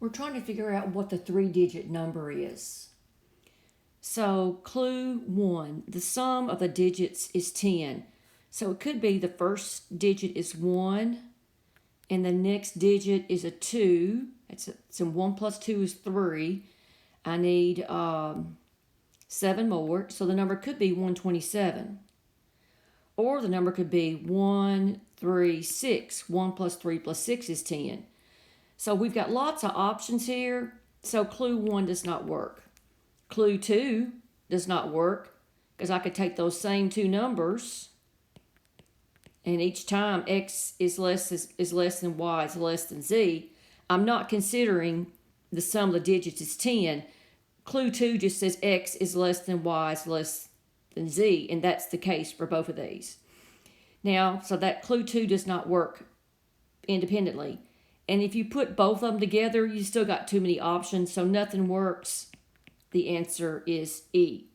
We're trying to figure out what the 3-digit number is. So clue 1, the sum of the digits is 10. So it could be the first digit is 1 and the next digit is a 2. So 1 plus 2 is 3. I need 7 more. So the number could be 127. Or the number could be 136. 1 plus 3 plus 6 is 10. So we've got lots of options here. So clue 1 does not work. Clue 2 does not work because I could take those same two numbers and each time x is less than y is less than z, I'm not considering the sum of the digits is 10. Clue 2 just says x is less than y is less than z, and that's the case for both of these. Now, so that clue 2 does not work independently. And if you put both of them together, you still got too many options, so nothing works. The answer is E.